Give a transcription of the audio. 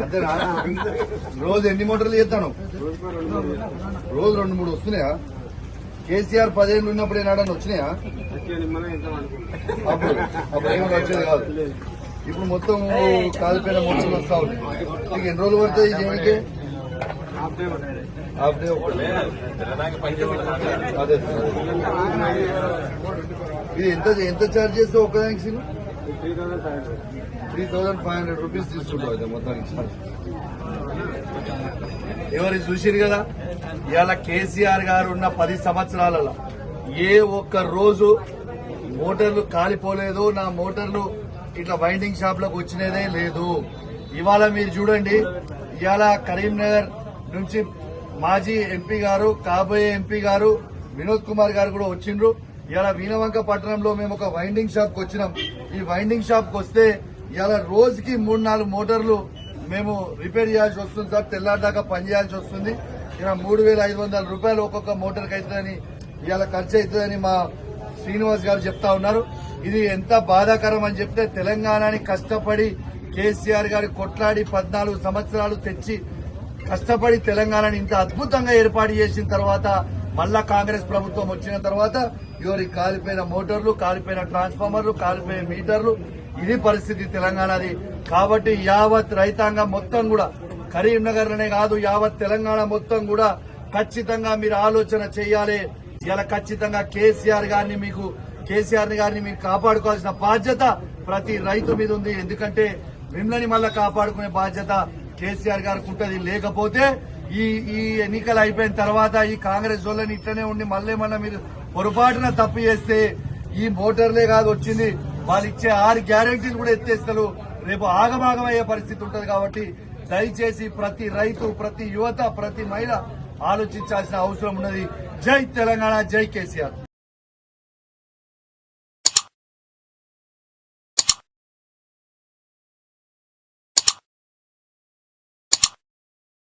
అంతేనా? రోజు ఎన్ని మోటార్లు చేస్తాను? రోజు 2-3 వస్తున్నాయా? కేసీఆర్ 10 ఏళ్ళు ఉన్నప్పుడు ఏనాడని వచ్చినాయా? అప్పుడు ఏమైనా వచ్చేది కాదు. ఇప్పుడు మొత్తం కాలిపోయిన మోటార్లు వస్తా ఉన్నాయి. నీకు ఎన్ని రోజులు పడుతుంది దీనికి? Half day. అదే ఇది ఎంత ఛార్జ్ చేస్తే ఒకదానికి సీను? 3,500 రూపీస్ తీసుకుంటావు అయితే మొత్తానికి ఛార్జ్. ఎవరు చూసిరు కదా, ఇవాళ కేసీఆర్ గారు ఉన్న 10 సంవత్సరాలలో ఏ ఒక్క రోజు మోటార్లు కాలిపోలేదు, నా మోటార్లు ఇట్లా వైండింగ్ షాప్ లకు వచ్చినదే లేదు. ఇవాళ మీరు చూడండి, ఇవాళ కరీంనగర్ నుంచి మాజీ ఎంపీ గారు, కాబోయే ఎంపీ గారు వినోద్ కుమార్ గారు కూడా వచ్చిండ్రు. ఇవాళ వీణవంక పట్టణంలో మేము ఒక వైండింగ్ షాప్ కు వచ్చినాం. ఈ వైండింగ్ షాప్ కు వస్తే ఇవాళ రోజుకి 3-4 మోటార్లు మేము రిపేర్ చేయాల్సి వస్తుంది సార్. తెల్లారిదాకా పనిచేయాల్సి వస్తుంది. ఇలా 3,500 రూపాయలు ఒక్కొక్క మోటార్కి అవుతుందని, ఇవాళ ఖర్చు అవుతుందని మా శ్రీనివాస్ గారు చెప్తా ఉన్నారు. ఇది ఎంత బాధాకరం అని చెప్తే, తెలంగాణని కష్టపడి కేసీఆర్ గారు కొట్లాడి 14 సంవత్సరాలు తెచ్చి కష్టపడి తెలంగాణని ఇంత అద్భుతంగా ఏర్పాటు చేసిన తర్వాత మళ్ళా కాంగ్రెస్ ప్రభుత్వం వచ్చిన తర్వాత ఎవరి కాలిపోయిన మోటార్లు, కాలిపోయిన ట్రాన్స్ఫార్మర్లు, కాలిపోయిన మీటర్లు, ఇది పరిస్థితి తెలంగాణది. కాబట్టి యావత్ రైతాంగం మొత్తం కూడా, కరీంనగర్ లోనే కాదు యావత్ తెలంగాణ మొత్తం కూడా ఖచ్చితంగా మీరు ఆలోచన చేయాలి. ఇలా ఖచ్చితంగా కేసీఆర్ గారిని మీరు కాపాడుకోవాల్సిన బాధ్యత ప్రతి రైతు మీద ఉంది. ఎందుకంటే మిమ్మల్ని మళ్ళా కాపాడుకునే బాధ్యత కేసీఆర్ గారికి ఉంటది. లేకపోతే ఈ ఎన్నికలు అయిపోయిన తర్వాత ఈ కాంగ్రెస్ వాళ్ళని ఇట్లనే ఉండి మళ్ళేమన్నా మీరు పొరపాటున తప్పు చేస్తే ఈ మోటార్లే కాదు వచ్చింది, వాళ్ళు ఇచ్చే 6 గ్యారెంటీలు కూడా ఎత్తేస్తారు. రేపు ఆగమాగమయ్యే పరిస్థితి ఉంటది. కాబట్టి దయచేసి ప్రతి రైతు, ప్రతి యువత, ప్రతి మహిళ ఆలోచించాల్సిన అవసరం ఉన్నది. జై తెలంగాణ, జై కేసీఆర్.